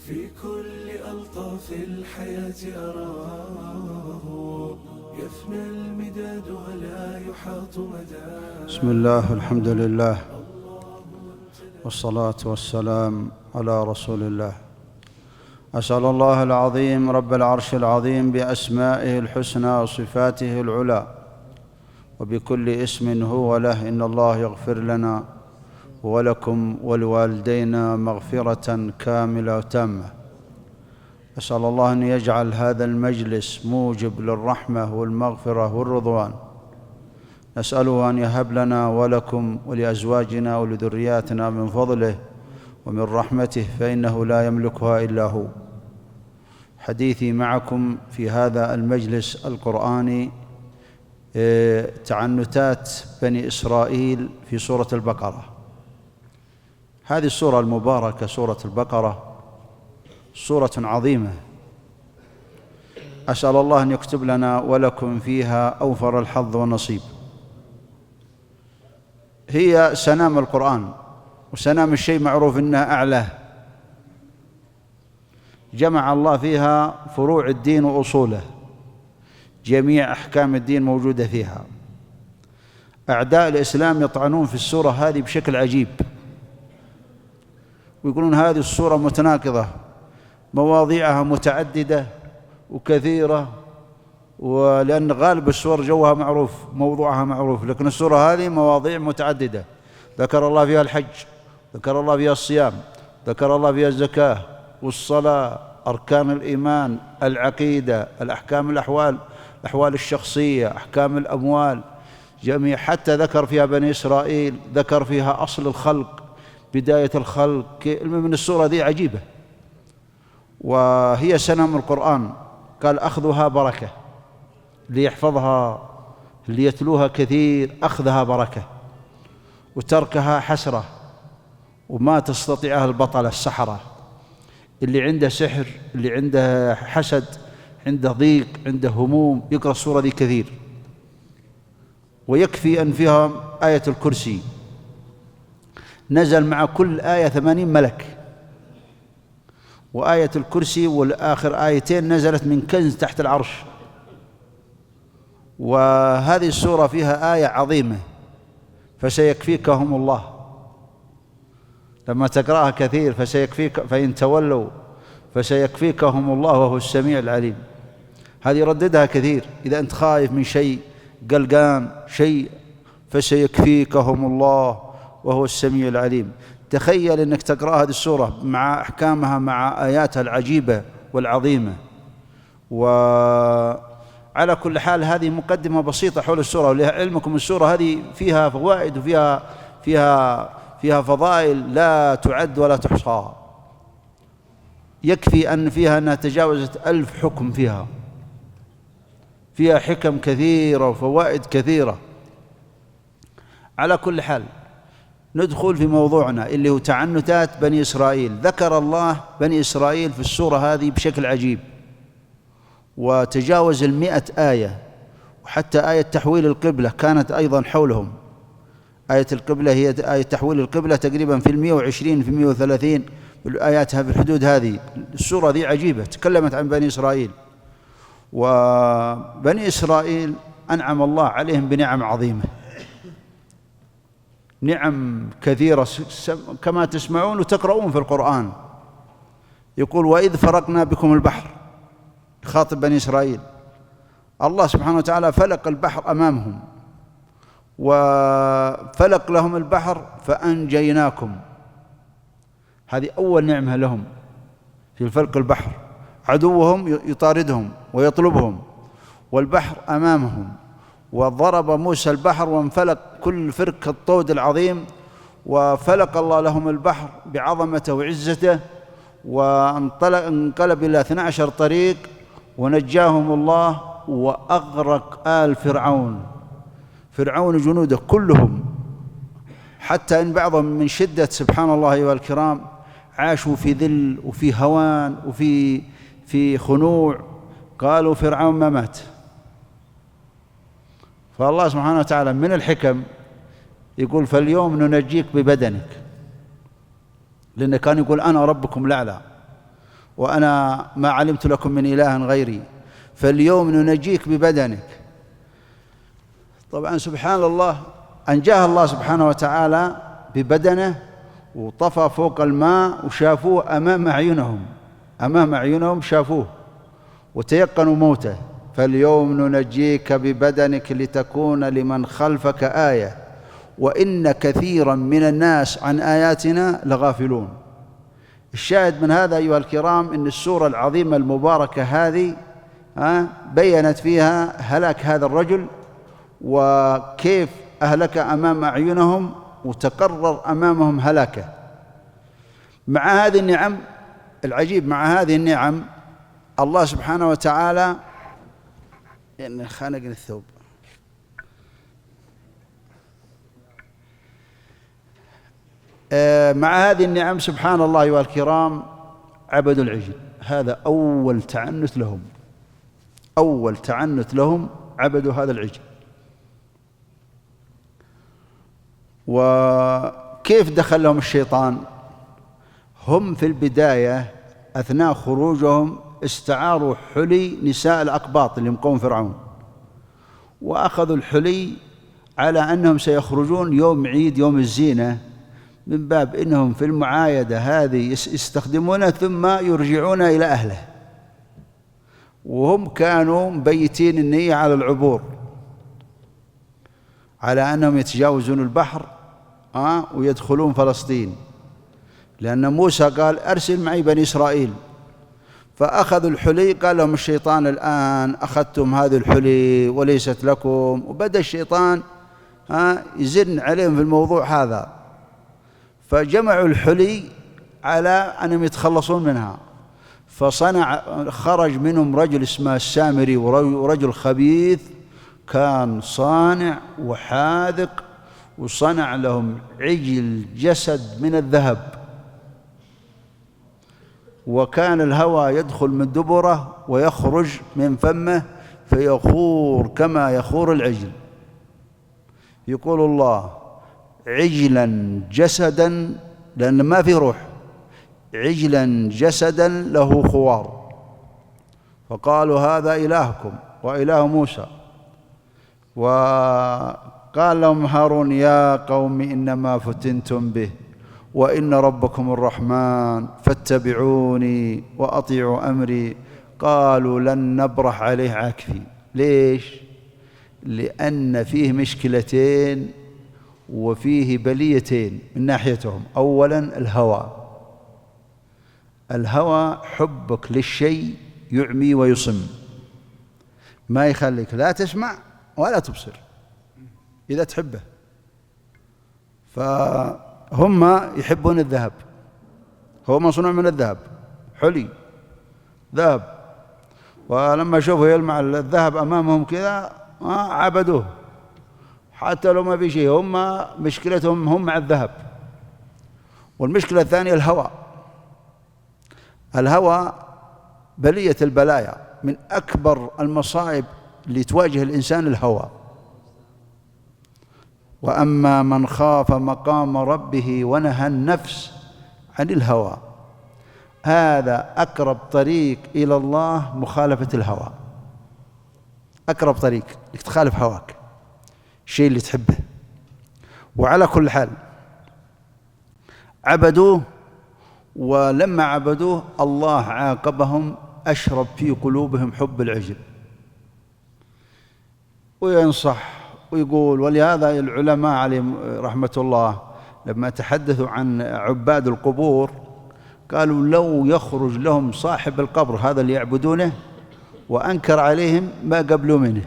في كل ألطاف الحياة أراه يفنى المداد ولا يحاط مداه. بسم الله والحمد لله والصلاة والسلام على رسول الله. أسأل الله العظيم رب العرش العظيم بأسمائه الحسنى وصفاته العلى وبكل اسم هو له إن الله يغفر لنا ولكم ولوالدينا مغفرة كاملة وتامة. أسأل الله أن يجعل هذا المجلس موجب للرحمة والمغفرة والرضوان. نسأله أن يهب لنا ولكم ولأزواجنا ولذرياتنا من فضله ومن رحمته فإنه لا يملكها إلا هو. حديثي معكم في هذا المجلس القرآني تعنتات بني إسرائيل في سورة البقرة. هذه السورة المباركة سورة البقرة سورة عظيمة، أسأل الله أن يكتب لنا ولكم فيها أوفر الحظ والنصيب. هي سنام القرآن، وسنام الشيء معروف أنها أعلاه. جمع الله فيها فروع الدين وأصوله، جميع أحكام الدين موجودة فيها. أعداء الإسلام يطعنون في السورة هذه بشكل عجيب، ويقولون هذه السورة متناقضة، مواضيعها متعددة وكثيرة، ولأن غالب السور جوها معروف، موضوعها معروف، لكن السورة هذه مواضيع متعددة. ذكر الله فيها الحج، ذكر الله فيها الصيام، ذكر الله فيها الزكاة والصلاة، أركان الإيمان، العقيدة، الأحكام، الأحوال الشخصية، أحكام الأموال جميع، حتى ذكر فيها بني إسرائيل، ذكر فيها أصل الخلق، بداية الخلق. من السورة ذي عجيبة، وهي سنام القرآن. قال أخذها بركة، اللي يحفظها اللي يتلوها كثير أخذها بركة، وتركها حسرة، وما تستطيعها البطلة السحرة. اللي عنده سحر، اللي عنده حسد، عنده ضيق، عنده هموم، يقرأ السورة ذي كثير. ويكفي أن فيها آية الكرسي، نزل مع كل آية 80 ملك. وآية الكرسي والآخر آيتين نزلت من كنز تحت العرش. وهذه السورة فيها آية عظيمة، فسيكفيكهم الله. لما تقرأها كثير فسيكفيك، فإن تولوا فسيكفيكهم الله وهو السميع العليم. هذه يرددها كثير، إذا أنت خايف من شيء، قلقان شيء، فسيكفيكهم الله وهو السميع العليم. تخيل أنك تقرأ هذه السورة مع أحكامها، مع آياتها العجيبة والعظيمة. وعلى كل حال هذه مقدمة بسيطة حول السورة. ولعلمكم السورة هذه فيها فوائد وفيها فيها فضائل لا تعد ولا تحصى. يكفي أن فيها أنها تجاوزت 1000 حكم. فيها حكم كثيرة وفوائد كثيرة. على كل حال ندخل في موضوعنا اللي هو تعنتات بني إسرائيل. ذكر الله بني إسرائيل في السورة هذه بشكل عجيب، وتجاوز 100 آية. وحتى آية تحويل القبلة كانت أيضا حولهم. آية القبلة هي آية تحويل القبلة تقريبا في 120 في 130 آياتها في الحدود هذه. السورة ذي عجيبة، تكلمت عن بني إسرائيل. وبني إسرائيل أنعم الله عليهم بنعم عظيمة، نعم كثيرة كما تسمعون وتقرؤون في القرآن. يقول وإذ فرقنا بكم البحر، يخاطب بني إسرائيل. الله سبحانه وتعالى فلق البحر أمامهم، وفلق لهم البحر فأنجيناكم. هذه أول نعمة لهم في فلق البحر. عدوهم يطاردهم ويطلبهم، والبحر أمامهم. وضرب موسى البحر وانفلق كل فرق الطود العظيم، وفلق الله لهم البحر بعظمته وعزته، وانقلب إلى 12 طريق، ونجاهم الله وأغرق آل فرعون جنوده كلهم. حتى إن بعضهم من شدة سبحان الله أيها الكرام عاشوا في ذل وفي هوان وفي خنوع. قالوا فرعون ما مات. فالله سبحانه وتعالى من الحكم يقول فاليوم ننجيك ببدنك، لأنه كان يقول أنا ربكم الأعلى. وأنا ما علمت لكم من إله غيري فاليوم ننجيك ببدنك. طبعا سبحان الله أنجاه الله سبحانه وتعالى ببدنه وطفى فوق الماء وشافوه أمام أعينهم شافوه وتيقنوا موته. فاليوم ننجيك ببدنك لتكون لمن خلفك آية وإن كثيرا من الناس عن آياتنا لغافلون. الشاهد من هذا أيها الكرام أن السورة العظيمة المباركة هذه بيّنت فيها هلاك هذا الرجل وكيف أهلك أمام أعينهم وتقرر أمامهم هلاكه. مع هذه النعم العجيب، مع هذه النعم الله سبحانه وتعالى خانقني الثوب. مع هذه النعم سبحان الله أيها الكرام عبدوا العجل. هذا أول تعنت لهم عبدوا هذا العجل. وكيف دخل لهم الشيطان؟ هم في البداية أثناء خروجهم استعاروا حلي نساء الأقباط اللي من قوم فرعون، وأخذوا الحلي على أنهم سيخرجون يوم عيد يوم الزينة، من باب إنهم في المعايدة هذه يستخدمونها ثم يرجعون إلى أهله. وهم كانوا مبيتين النية على العبور، على أنهم يتجاوزون البحر ويدخلون فلسطين، لأن موسى قال أرسل معي بني إسرائيل. فأخذوا الحلي، قال لهم الشيطان الآن أخذتم هذه الحلي وليست لكم، وبدأ الشيطان يزن عليهم في الموضوع هذا. فجمعوا الحلي على أنهم يتخلصون منها. خرج منهم رجل اسمه السامري، ورجل خبيث كان صانع وحاذق، وصنع لهم عجل جسد من الذهب، وكان الهوى يدخل من دبره ويخرج من فمه فيخور كما يخور العجل. يقول الله عجلا جسدا، لأن ما في روح، عجلا جسدا له خوار. فقالوا هذا إلهكم وإله موسى. وقال لهم هارون يا قوم إنما فتنتم به وإن ربكم الرحمن فاتبعوني وأطيعوا أمري. قالوا لن نبرح عليه عاكفين. ليش؟ لأن فيه مشكلتين وفيه بليتين من ناحيتهم. أولا الهوى حبك للشيء يعمي ويصم، ما يخليك لا تسمع ولا تبصر إذا تحبه. فهم يحبون الذهب، هو مصنوع من الذهب، حلي ذهب، ولما شوفوا يلمع الذهب أمامهم كذا عبدوه حتى لو ما في شيء. هم مشكلتهم هم مع الذهب. والمشكلة الثانية الهوى بلية البلايا، من أكبر المصائب اللي تواجه الإنسان الهوى. وأما من خاف مقام ربه ونهى النفس عن الهوى، هذا أقرب طريق إلى الله مخالفة الهوى. أقرب طريق إنك تخالف هواك، الشيء اللي تحبه. وعلى كل حال عبدوه، ولما عبدوه الله عاقبهم، أشرب في قلوبهم حب العجل. وينصح ويقول، ولهذا العلماء عليهم رحمة الله لما تحدثوا عن عباد القبور قالوا لو يخرج لهم صاحب القبر هذا اللي يعبدونه وأنكر عليهم ما قبلوا منه.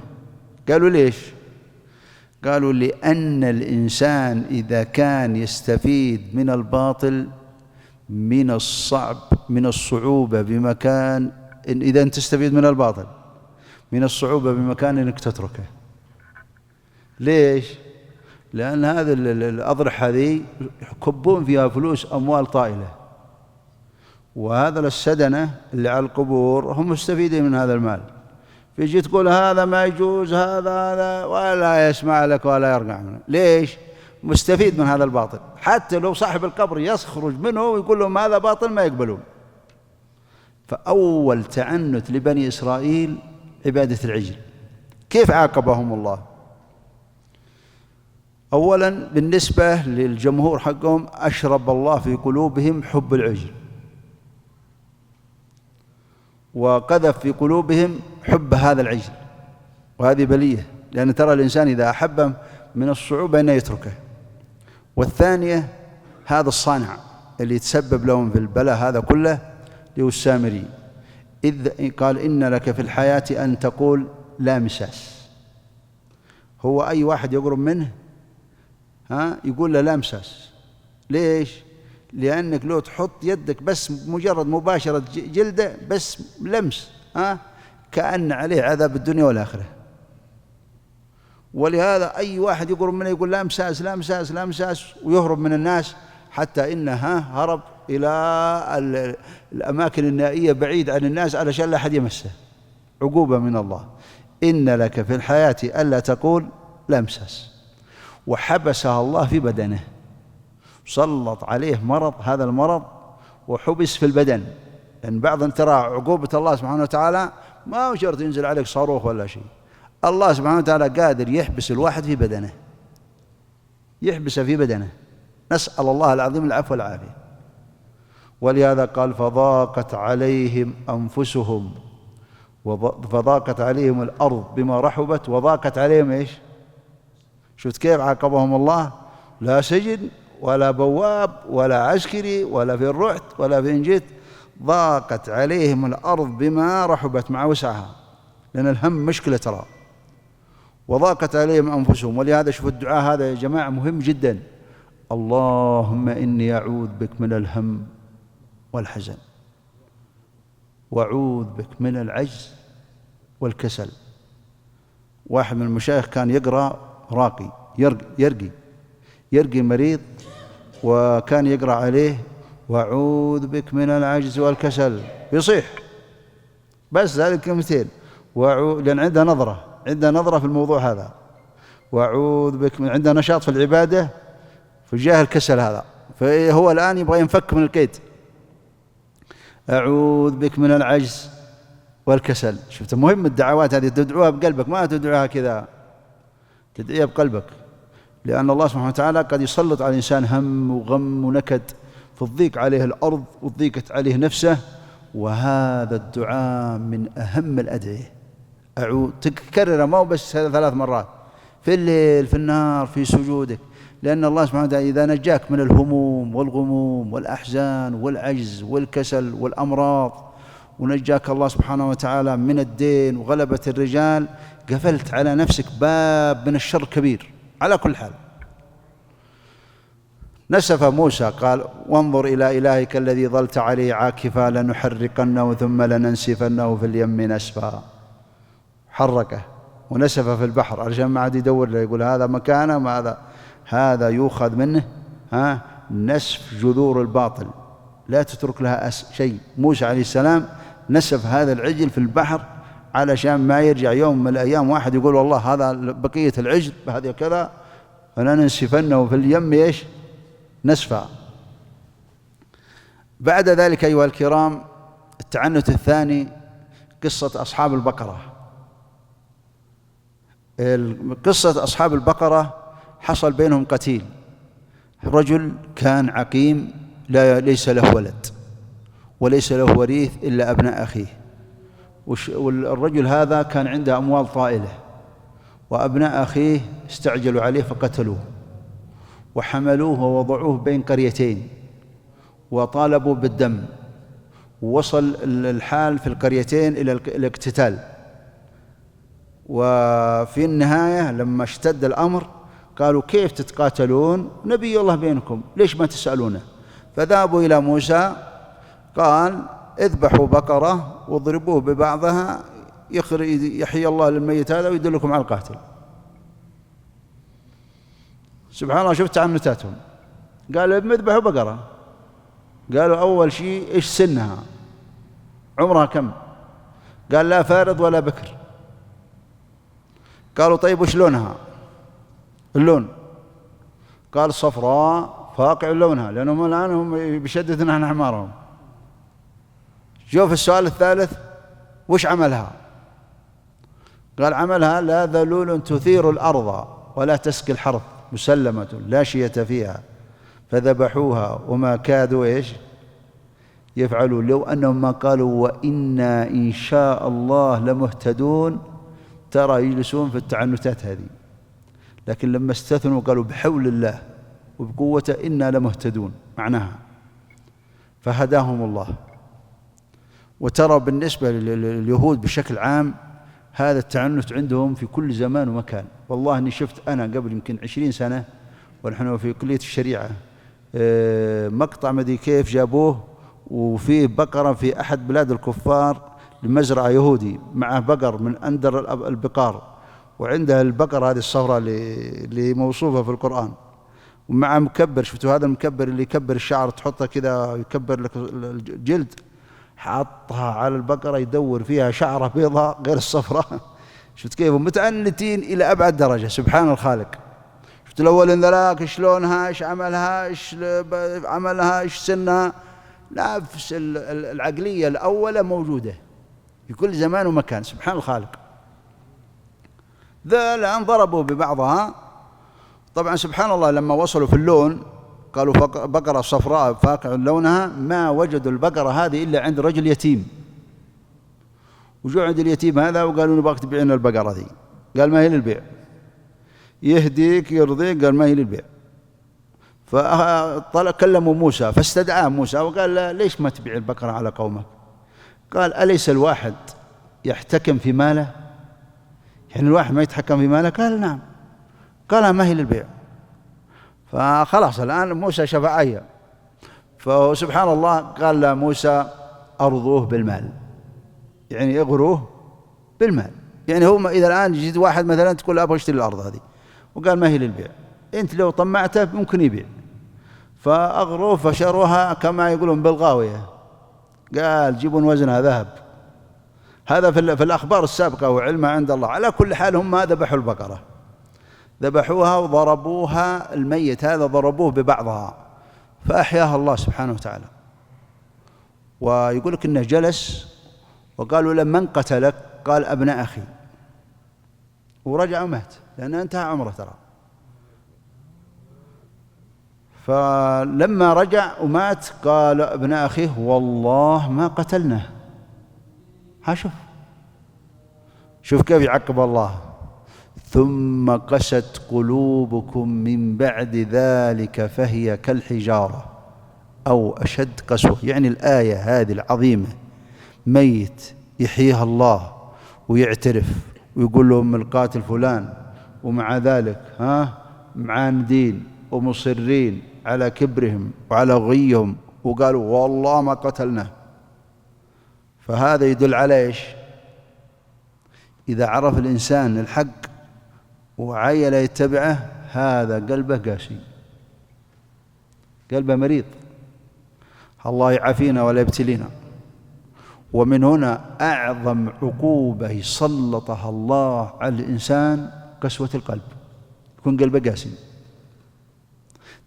قالوا ليش؟ قالوا لأن الإنسان إذا كان يستفيد من الباطل من الصعوبة بمكان، إذا أنت تستفيد من الباطل من الصعوبة بمكان أنك تتركه. ليش؟ لأن هذه الأضرحة هذه يكبون فيها فلوس أموال طائلة، وهذا السدنة اللي على القبور هم مستفيدين من هذا المال. فيجي تقول هذا ما يجوز، هذا ولا يسمع لك ولا يرجع منه. ليش؟ مستفيد من هذا الباطل. حتى لو صاحب القبر يخرج منه ويقول لهم هذا باطل ما يقبلون. فأول تعنت لبني إسرائيل عبادة العجل. كيف عاقبهم الله؟ أولا بالنسبة للجمهور حقهم أشرب الله في قلوبهم حب العجل، وقذف في قلوبهم حب هذا العجل، وهذه بلية، لأن ترى الإنسان إذا أحب من الصعوبة أن يتركه. والثانية هذا الصانع اللي يتسبب لهم في البلاء هذا كله اللي هو السامري، إذ قال إن لك في الحياة أن تقول لا مساس. هو أي واحد يقرب منه يقول له لا مساس. ليش؟ لأنك لو تحط يدك بس مجرد مباشرة جلده بس لمس كأن عليه عذاب الدنيا والآخرة. ولهذا أي واحد يقرب منه يقول لا مساس لا مساس لا مساس، ويهرب من الناس، حتى إنه هرب إلى الأماكن النائية بعيد عن الناس علشان لا أحد يمسه، عقوبة من الله. إن لك في الحياة ألا تقول لا مساس. وحبسها الله في بدنه، سلط عليه مرض، هذا المرض وحبس في البدن. لأن بعض ترى عقوبة الله سبحانه وتعالى ما هو شرط ينزل عليك صاروخ ولا شيء، الله سبحانه وتعالى قادر يحبس الواحد في بدنه، يحبسه في بدنه. نسأل الله العظيم العفو والعافية. ولهذا قال فضاقت عليهم أنفسهم فضاقت عليهم الأرض بما رحبت وضاقت عليهم إيش؟ شفت كيف عاقبهم الله؟ لا سجن ولا بواب ولا عسكري ولا في الرعت ولا في إن جيت، ضاقت عليهم الأرض بما رحبت مع وسعها، لأن الهم مشكلة ترى. وضاقت عليهم أنفسهم. ولهذا شوف الدعاء هذا يا جماعة مهم جدا. اللهم إني أعوذ بك من الهم والحزن، وأعوذ بك من العجز والكسل. واحد من المشايخ كان يقرأ راقي، يرقي مريض، وكان يقرأ عليه وأعوذ بك من العجز والكسل، يصيح بس هذه الكلمتين، لأن عنده نظرة في الموضوع هذا. وأعوذ بك عنده نشاط في العبادة في جاه الكسل هذا، فهو الآن يبغى ينفك من الكيد. أعوذ بك من العجز والكسل. شفت مهم الدعوات هذه تدعوها بقلبك، ما تدعوها كذا، تدعيها بقلبك، لأن الله سبحانه وتعالى قد يسلط على الإنسان هم وغم ونكد، فالضيق عليه الأرض وضيقت عليه نفسه. وهذا الدعاء من أهم الأدعية. تكرره ما هو بس 3 مرات، في الليل في النهار في سجودك، لأن الله سبحانه وتعالى إذا نجاك من الهموم والغموم والأحزان والعجز والكسل والأمراض، ونجاك الله سبحانه وتعالى من الدين وغلبة الرجال، قفلت على نفسك باب من الشر كبير. على كل حال نسف موسى قال وانظر إلى إلهك الذي ظلت عليه عاكفا لنحرقنه ثم لننسفنه في اليم نسفا. حركه ونسف في البحر علشان ما عاد يدور له، يقول هذا مكانه، ما هذا يؤخذ منه نسف جذور الباطل، لا تترك لها شيء. موسى عليه السلام نسف هذا العجل في البحر علشان ما يرجع يوم من الأيام واحد يقول والله هذا بقية العجل بهذا كذا، فلننسفنه في اليم إيش؟ نسفا. بعد ذلك أيها الكرام التعنت الثاني قصة أصحاب البقرة. قصة أصحاب البقرة حصل بينهم قتيل. رجل كان عقيم ليس له ولد وليس له وريث إلا أبناء أخيه، والرجل هذا كان عنده أموال طائلة، وأبناء أخيه استعجلوا عليه فقتلوه وحملوه ووضعوه بين قريتين وطالبوا بالدم، ووصل الحال في القريتين إلى الاقتتال. وفي النهاية لما اشتد الأمر قالوا كيف تتقاتلون؟ نبي الله بينكم، ليش ما تسألونه؟ فذهبوا إلى موسى قال اذبحوا بقرة واضربوه ببعضها يحيي الله للميت هذا ويدلكم على القاتل. سبحان الله، شفت تعنتاتهم. قالوا اذبحوا بقرة. قالوا أول شيء إيش سنها؟ عمرها كم؟ قال لا فارض ولا بكر. قالوا طيب وش لونها؟ اللون. قال صفراء فاقع لونها، لأنهم الآن هم بشدة نحن حمارهم. شوف السؤال الثالث وش عملها؟ قال عملها: لا ذلول تثير الأرض ولا تسقي الحرث مسلمة لا شية فيها فذبحوها وما كادوا إيش يفعلون. لو أنهم ما قالوا وإنا إن شاء الله لمهتدون ترى يجلسون في التعنتات هذه، لكن لما استثنوا قالوا بحول الله وبقوته إنا لمهتدون معناها، فهداهم الله. وترى بالنسبة لليهود بشكل عام هذا التعنت عندهم في كل زمان ومكان. والله أني شفت أنا قبل يمكن 20 سنة ونحن في كلية الشريعة مقطع مدري كيف جابوه وفيه بقرة في أحد بلاد الكفار لمزرعة يهودي معه بقر من أندر البقار، وعندها البقرة هذه الصفراء اللي موصوفة في القرآن، ومع مكبر. شفتوا هذا المكبر اللي يكبر الشعر تحطه كذا يكبر لك الجلد، حطها على البقرة يدور فيها شعرة بيضاء غير الصفراء. شفت كيف متعنتين إلى أبعد درجة، سبحان الخالق. شفت الأول ذاك شلونها، إيش عملها، إيش عملها، إيش سنها، نفس العقلية الأولى موجودة في كل زمان ومكان، سبحان الخالق. ذا الآن ضربوا ببعضها. طبعا سبحان الله لما وصلوا في اللون قالوا بقرة صفراء فاقع لونها، ما وجدوا البقرة هذه إلا عند رجل يتيم، وجوا عند اليتيم هذا وقالوا نبغاك تبيع لنا البقرة ذي. قال ما هي للبيع، يهديك يرضيك، قال ما هي للبيع. كلموا موسى فاستدعاه موسى وقال له ليش ما تبيع البقرة على قومك؟ قال أليس الواحد يحتكم في ماله؟ يعني الواحد ما يتحكم في ماله؟ قال نعم. قال ما هي للبيع. فخلاص الآن موسى شفعية، فسبحان الله قال له موسى أرضوه بالمال، يعني اغروه بالمال. يعني هو إذا الآن يجي واحد مثلا تقول أبغى أشتري الأرض هذه وقال ما هي للبيع، أنت لو طمعته ممكن يبيع، فأغروه فشروها كما يقولون بالغاوية. قال جيبون وزنها ذهب. هذا في الأخبار السابقة وعلمها عند الله. على كل حال هم ذبحوا البقرة، ذبحوها وضربوها، الميت هذا ضربوه ببعضها فأحياها الله سبحانه وتعالى. ويقول لك إنه جلس وقالوا له من قتلك؟ قال ابناء أخي، ورجع ومات لأنه انتهى عمره ترى. فلما رجع ومات قال ابن أخيه والله ما قتلناه. شوف كيف يعقب الله: ثم قست قلوبكم من بعد ذلك فهي كالحجارة أو أشد قسوة. يعني الآية هذه العظيمة ميت يحييها الله ويعترف ويقول لهم القاتل فلان، ومع ذلك معاندين ومصرين على كبرهم وعلى غيهم وقالوا والله ما قتلناه. فهذا يدل على إيش؟ إذا عرف الإنسان الحق وعيل يتبعه هذا قلبه قاسي، قلبه مريض، الله يعافينا ولا يبتلينا. ومن هنا أعظم عقوبة سلطها الله على الإنسان قسوة القلب، يكون قلبه قاسي.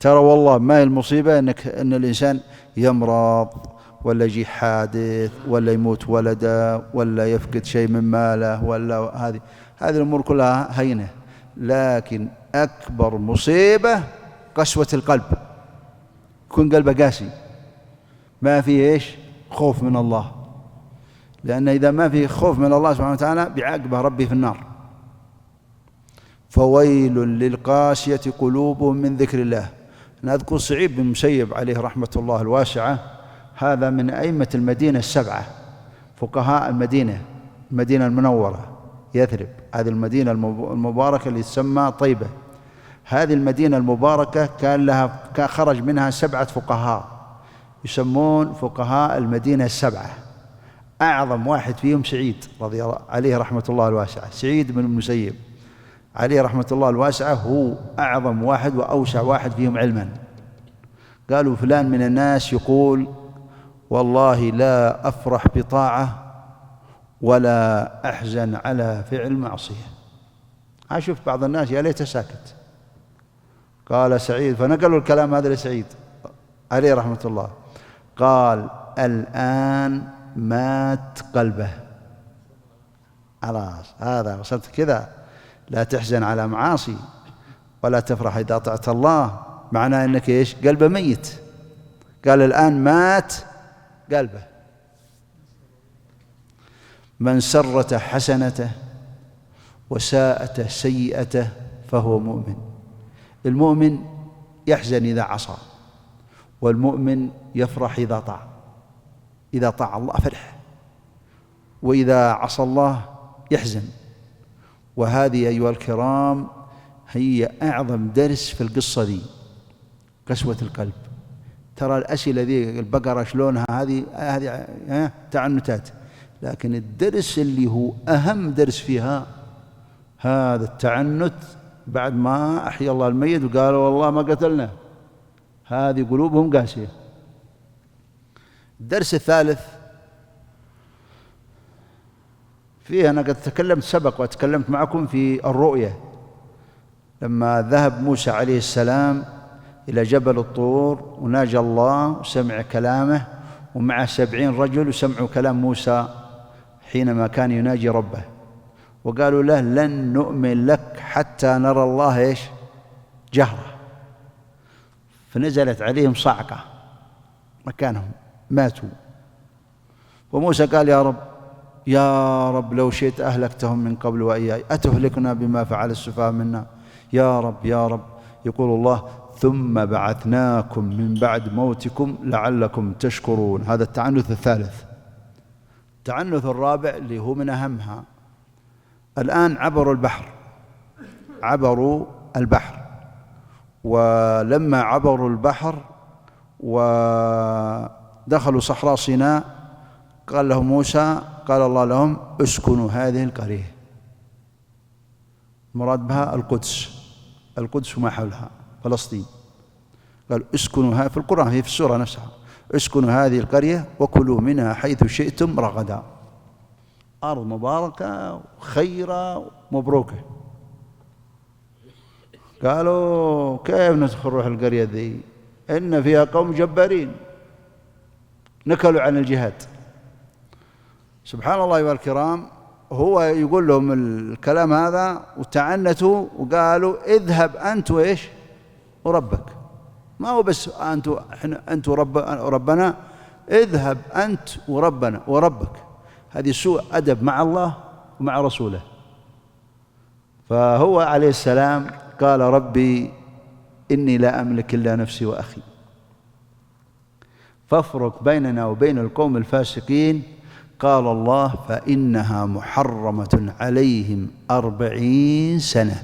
ترى والله ما هي المصيبة أن الإنسان يمرض ولا يجي حادث ولا يموت ولده ولا يفقد شيء من ماله، ولا هذه الأمور كلها هينة، لكن أكبر مصيبة قسوة القلب، يكون قلبه قاسي ما فيه إيش؟ خوف من الله. لأن إذا ما فيه خوف من الله سبحانه وتعالى بعاقبه ربي في النار. فويل للقاسية قلوبهم من ذكر الله. نذكر سعيد بن المسيب عليه رحمة الله الواسعة، هذا من أئمة المدينة السبعة، فقهاء المدينة المنورة يثرب، هذه المدينة المباركة اللي تسمى طيبة. هذه المدينة المباركة كان خرج منها 7 فقهاء يسمون فقهاء المدينة السبعة. أعظم واحد فيهم سعيد رضي الله عليه رحمة الله الواسعة، سعيد بن المسيب عليه رحمة الله الواسعة هو أعظم واحد وأوسع واحد فيهم علما. قالوا فلان من الناس يقول والله لا أفرح بطاعة ولا أحزن على فعل معصية. أشوف بعض الناس يا ليت ساكت. قال سعيد، فنقلوا الكلام هذا لسعيد عليه رحمة الله، قال الآن مات قلبه. خلاص هذا وصلت كذا، لا تحزن على معاصي ولا تفرح إذا أطعت الله، معناه أنك إيش؟ قلبه ميت. قال الآن مات قلبه. من سرته حسنته وساءته سيئته فهو مؤمن. المؤمن يحزن إذا عصى، والمؤمن يفرح إذا طاع. إذا طاع الله فرح، وإذا عصى الله يحزن. وهذه أيها الكرام هي أعظم درس في القصة دي، قسوة القلب. ترى الأسئلة ذي البقرة شلونها، هذه تعنتات، لكن الدرس اللي هو أهم درس فيها هذا التعنت بعد ما أحيا الله الميت وقالوا والله ما قتلنا. هذه قلوبهم قاسية. الدرس الثالث فيه، أنا قد تكلمت سبق وتكلمت معكم في الرؤية، لما ذهب موسى عليه السلام إلى جبل الطور وناجى الله وسمع كلامه، ومع 70 رجل وسمعوا كلام موسى حينما كان يناجي ربه، وقالوا له لن نؤمن لك حتى نرى الله إيش؟ جهرة. فنزلت عليهم صعقة مكانهم، ماتوا. وموسى قال يا رب لو شئت أهلكتهم من قبل وإياي، أتهلكنا بما فعل السفهاء منا؟ يا رب يا رب. يقول الله ثم بعثناكم من بعد موتكم لعلكم تشكرون. هذا التعنت الثالث. التعنت الرابع اللي هو من أهمها، الآن عبروا البحر، ولما عبروا البحر ودخلوا صحراء سيناء قال لهم موسى، قال الله لهم اسكنوا هذه القرية. مراد بها القدس وما حولها فلسطين. قال اسكنوا في القرآن، هي في السورة نفسها، اسكنوا هذه القرية وكلوا منها حيث شئتم رغدا. أرض مباركة وخيرة ومبروكة. قالوا كيف ندخل نروح القرية ذي؟ إن فيها قوم جبارين. نكلوا عن الجهاد. سبحان الله أيها الكرام، هو يقول لهم الكلام هذا وتعنتوا وقالوا اذهب أنت وإيش؟ وربك. ما هو بس أنت ربنا، اذهب أنت وربنا وربك. هذه سوء أدب مع الله ومع رسوله. فهو عليه السلام قال ربي إني لا أملك إلا نفسي وأخي فافرق بيننا وبين القوم الفاسقين. قال الله فإنها محرمة عليهم 40 سنة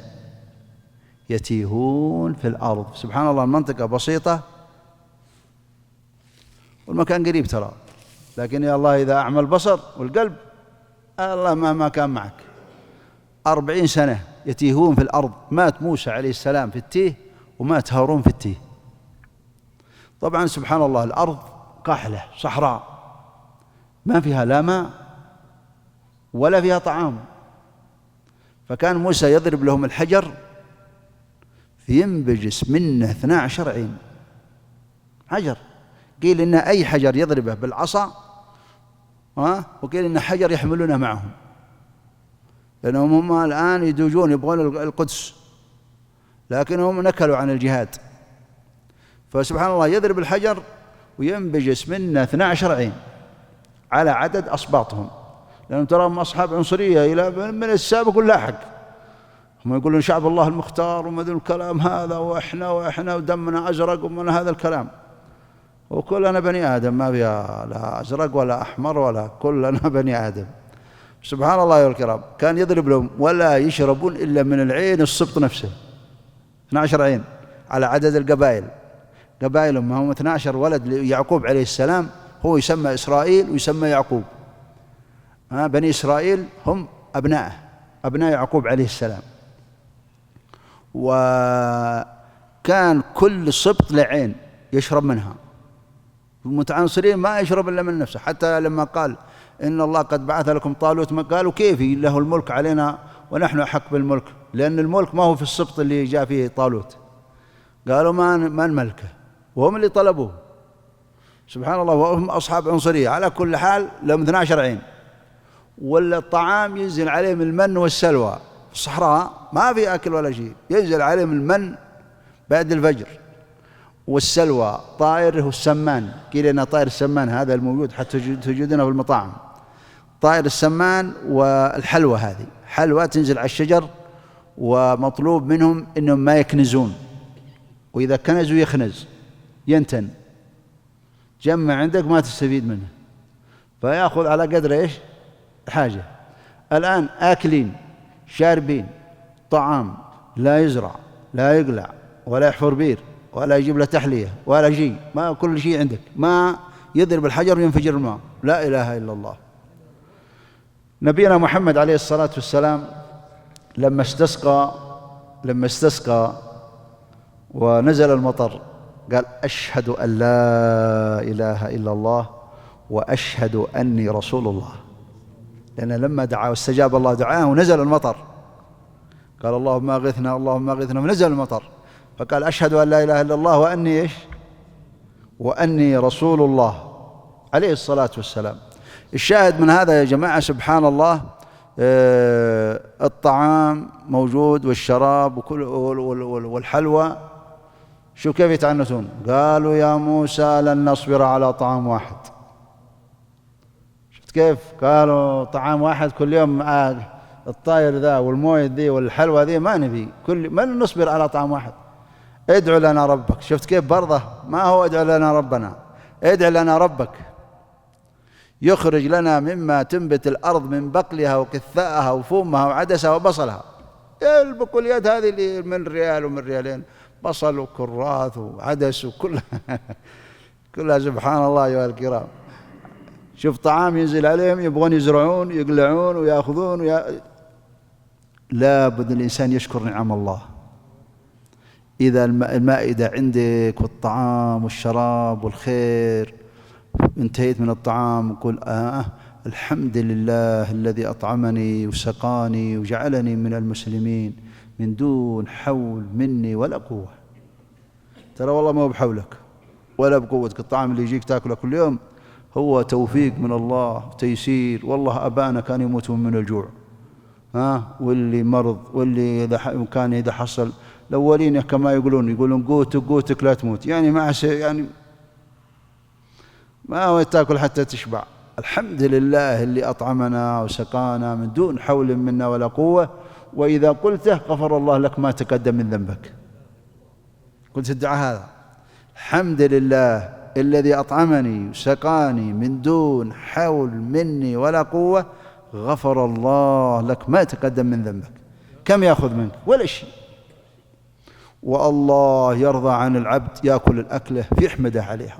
يتيهون في الأرض. سبحان الله، المنطقة بسيطة والمكان قريب ترى، لكن يا الله إذا أعمى البصر والقلب الله ما كان معك. 40 سنة يتيهون في الأرض. مات موسى عليه السلام في التيه، ومات هارون في التيه. طبعا سبحان الله الأرض قاحلة صحراء، ما فيها لا ماء ولا فيها طعام. فكان موسى يضرب لهم الحجر فينبجس منه 12 عين حجر. قيل إن أي حجر يضربه بالعصا، وقيل إن حجر يحملونه معهم، لأنهم هم الآن يدوجون يبغون القدس، لكنهم نكلوا عن الجهاد. فسبحان الله يضرب الحجر وينبجس منه 12 عين على عدد أصباطهم، لأنهم تراهم أصحاب عنصرية إلى من السابق واللاحق. هم يقولون شعب الله المختار وما ذو الكلام هذا، وإحنا ودمنا أزرق ومن هذا الكلام. وكلنا بني آدم، ما فيها لا أزرق ولا أحمر ولا، كلنا بني آدم. سبحان الله يا الكرام، كان يضرب لهم ولا يشربون إلا من العين السبط نفسه. 12 عين على عدد القبائل. قبائلهم هم 12 ولد ليعقوب عليه السلام، هو يسمى إسرائيل ويسمى يعقوب. بني إسرائيل هم أبناء يعقوب عليه السلام. وكان كل سبط لعين يشرب منها. المتعنصرين ما يشرب إلا من نفسه. حتى لما قال إن الله قد بعث لكم طالوت، ما قالوا كيف له الملك علينا ونحن أحق بالملك، لأن الملك ما هو في السبط اللي جاء فيه طالوت. قالوا ما نملكه، وهم اللي طلبوه. سبحان الله، وهم أصحاب عنصرية. على كل حال لهم 12 عين، والطعام ينزل عليهم المن والسلوى. في الصحراء ما في أكل ولا شيء، ينزل عليهم المن بعد الفجر والسلوى. طائر هو السمان، قيل لنا طائر السمان هذا الموجود حتى تجدونه في المطاعم. طائر السمان والحلوى، هذه حلوى تنزل على الشجر، ومطلوب منهم إنهم ما يكنزون، وإذا كنزوا يخنز ينتن، جمع عندك ما تستفيد منه، فيأخذ على قدر إيش حاجة. الآن آكلين شاربين طعام لا يزرع لا يقلع ولا يحفر بير ولا يجيب له تحلية ولا شيء، ما كل شيء عندك، ما يضرب الحجر وينفجر الماء. لا إله إلا الله. نبينا محمد عليه الصلاة والسلام لما استسقى ونزل المطر قال: أشهد أن لا إله إلا الله وأشهد أني رسول الله. لأن لما دعا واستجاب الله دعاه ونزل المطر، قال: اللهم أغثنا اللهم أغثنا، ونزل المطر، فقال: أشهد أن لا إله إلا الله وأني إيش؟ وأني رسول الله عليه الصلاة والسلام. الشاهد من هذا يا جماعة سبحان الله، الطعام موجود والشراب والحلوى. شو كيف يتعنتون؟ قالوا: يا موسى لن نصبر على طعام واحد. شفت كيف؟ قالوا طعام واحد كل يوم، الطاير ذا والمويه ذي والحلوى ذي ما نبي، ما نصبر على طعام واحد. ادعو لنا ربك. شفت كيف برضه؟ ما هو ادعو لنا ربنا، ادعو لنا ربك يخرج لنا مما تنبت الأرض من بقلها وكثائها وفومها وعدسها وبصلها. البقوليات هذه اللي من ريال ومن ريالين، بصل وكراث وعدس وكلها كلها سبحان الله أيها الكرام. شوف طعام ينزل عليهم، يبغون يزرعون يقلعون ويأخذون لا بد الإنسان يشكر نعم الله. إذا المائدة عندك والطعام والشراب والخير، انتهيت من الطعام وقل الحمد لله الذي أطعمني وسقاني وجعلني من المسلمين من دون حول مني ولا قوة. ترى والله ما هو بحولك ولا بقوتك، الطعام اللي يجيك تاكله كل يوم هو توفيق من الله وتيسير. والله أبانا كانوا يموتون من الجوع، واللي مرض، واللي كان إذا حصل الأولين كما يقولون قوتك لا تموت، يعني ما هو تاكل حتى تشبع. الحمد لله اللي أطعمنا وسقانا من دون حول منا ولا قوة، وإذا قلته غفر الله لك ما تقدم من ذنبك. قلت الدعاء هذا: الحمد لله الذي أطعمني وسقاني من دون حول مني ولا قوة، غفر الله لك ما تقدم من ذنبك. كم يأخذ منك؟ ولا شيء. والله يرضى عن العبد يأكل الأكلة فيحمده عليها،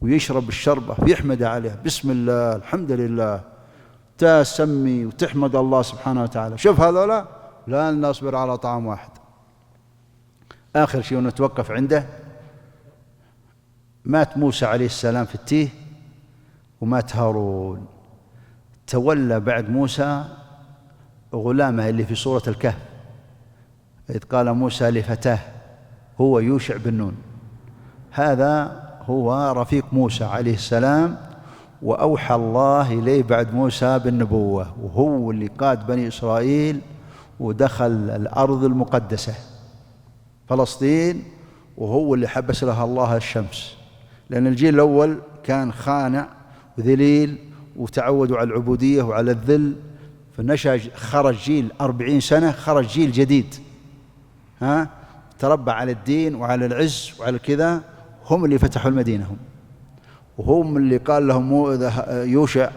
ويشرب الشربة فيحمده عليها، بسم الله الحمد لله، تسمي وتحمد الله سبحانه وتعالى. شوف هذولا لا نصبر على طعام واحد. آخر شيء ونتوقف عنده، مات موسى عليه السلام في التيه، ومات هارون. تولى بعد موسى غلامه اللي في سورة الكهف، إذ قال موسى لفتاه، هو يوشع بن نون. هذا هو رفيق موسى عليه السلام، وأوحى الله إليه بعد موسى بالنبوة، وهو اللي قاد بني إسرائيل ودخل الأرض المقدسة فلسطين، وهو اللي حبس لها الله الشمس. لأن الجيل الأول كان خانع وذليل وتعودوا على العبودية وعلى الذل، خرج جيل 40 سنة، خرج جيل جديد تربى على الدين وعلى العز وعلى كذا. هم اللي فتحوا المدينة، وهم اللي قال لهم يوشع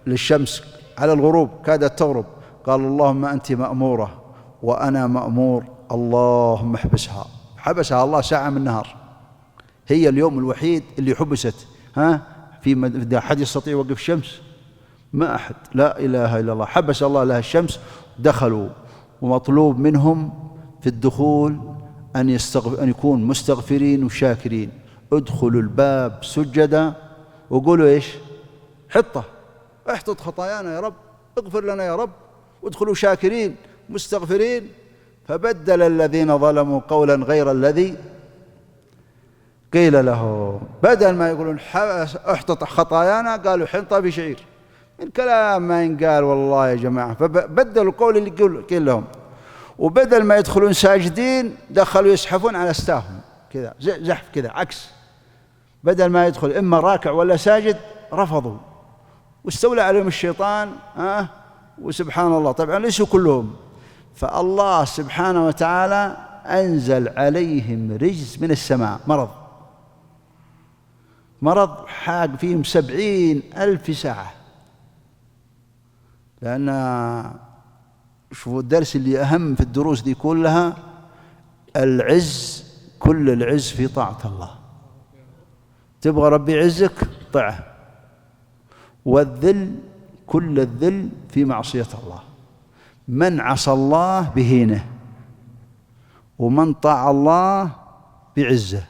للشمس على الغروب كادت تغرب، قال: اللهم أنت مأمورة وأنا مأمور، اللهم احبسها. حبسها الله ساعة من النهار، هي اليوم الوحيد اللي حبست. في أحد يستطيع يوقف الشمس؟ ما أحد. لا إله إلا الله. حبس الله لها الشمس، دخلوا، ومطلوب منهم في الدخول أن يكون مستغفرين وشاكرين. ادخلوا الباب سجدا وقولوا إيش؟ حطة، احطط خطايانا يا رب، اغفر لنا يا رب، وادخلوا شاكرين مستغفرين. فبدل الذين ظلموا قولا غير الذي قيل له بدل ما يقولون احتط خطايانا قالوا حنطة بشعير. الكلام ما ينقال والله يا جماعة. فبدلوا القول اللي قيل لهم، وبدل ما يدخلون ساجدين دخلوا يزحفون على استاهم كذا، زحف كذا عكس، بدل ما يدخل إما راكع ولا ساجد رفضوا، واستولى عليهم الشيطان. وسبحان الله طبعا ليسوا كلهم، فالله سبحانه وتعالى أنزل عليهم رجز من السماء، مرض حاق فيهم 70,000 ساعة. لأن شوفوا الدرس اللي أهم في الدروس دي كلها، العز كل العز في طاعة الله. تبغى ربي يعزك طعه، والذل كل الذل في معصية الله. من عصى الله بهينه، ومن طاع الله بعزه.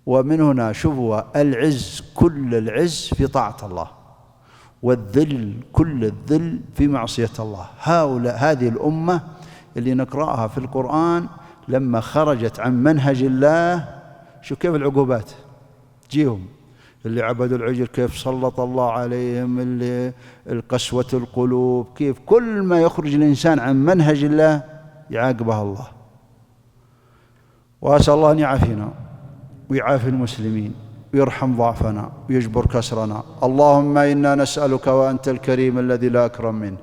ومن هنا شوفوا العز كل العز في طاعة الله، والذل كل الذل في معصية الله. هذه الأمة اللي نقرأها في القرآن لما خرجت عن منهج الله، شوف كيف العقوبات تجيهم. اللي عبدوا العجل كيف سلط الله عليهم، اللي القسوة القلوب، كيف كل ما يخرج الإنسان عن منهج الله يعاقبه الله. وأسأل الله أن يعافينا ويعافي المسلمين ويرحم ضعفنا ويجبر كسرنا. اللهم إنا نسألك وأنت الكريم الذي لا أكرم منه،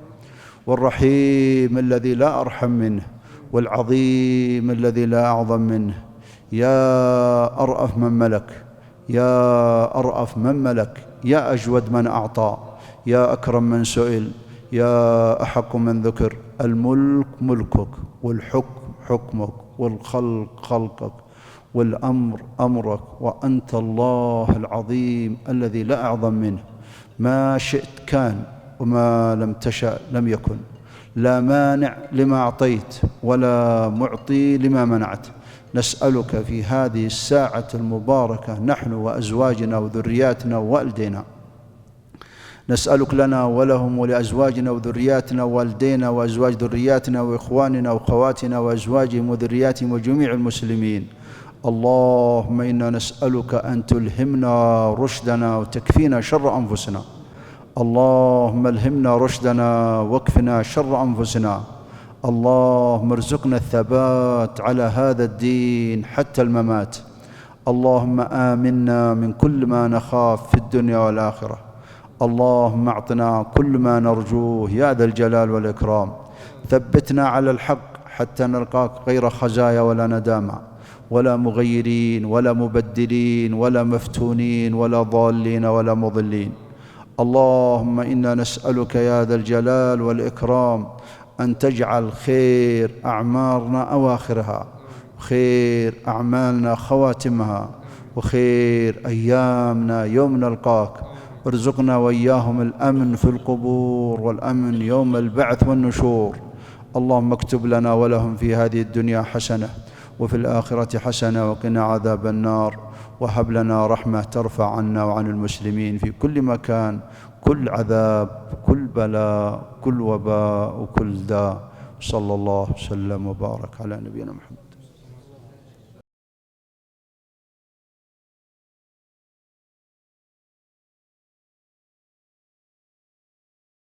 والرحيم الذي لا أرحم منه، والعظيم الذي لا أعظم منه، يا أرأف من ملك، يا أرأف من ملك، يا أجود من أعطى، يا أكرم من سئل، يا أحق من ذكر. الملك ملكك، والحكم حكمك، والخلق خلقك، والأمر أمرك، وأنت الله العظيم الذي لا أعظم منه. ما شئت كان، وما لم تشأ لم يكن. لا مانع لما أعطيت، ولا معطي لما منعت. نسألك في هذه الساعة المباركة نحن وأزواجنا وذرياتنا ووالدينا، نسألك لنا ولهم ولأزواجنا وذرياتنا ووالدينا وأزواج ذرياتنا وإخواننا وأخواتنا وأزواجهم وذرياتهم وجميع المسلمين. اللهم إنا نسألك أن تلهمنا رشدنا وتكفينا شر أنفسنا. اللهم الهمنا رشدنا واكفنا شر أنفسنا. اللهم ارزقنا الثبات على هذا الدين حتى الممات. اللهم آمنا من كل ما نخاف في الدنيا والآخرة. اللهم اعطنا كل ما نرجوه يا ذا الجلال والإكرام. ثبتنا على الحق حتى نلقاك غير خزايا ولا ندامة، ولا مغيرين ولا مبدلين ولا مفتونين ولا ضالين ولا مضلين. اللهم إنا نسألك يا ذا الجلال والإكرام أن تجعل خير أعمارنا أواخرها، وخير أعمالنا خواتمها، وخير أيامنا يوم نلقاك. ارزقنا وإياهم الأمن في القبور، والأمن يوم البعث والنشور. اللهم اكتب لنا ولهم في هذه الدنيا حسنة، وفي الآخرة حسنة، وقنا عذاب النار. وهب لنا رحمة ترفع عنا وعن المسلمين في كل مكان كل عذاب، كل بلاء، كل وباء، وكل داء. صلى الله وسلم وبارك على نبينا محمد.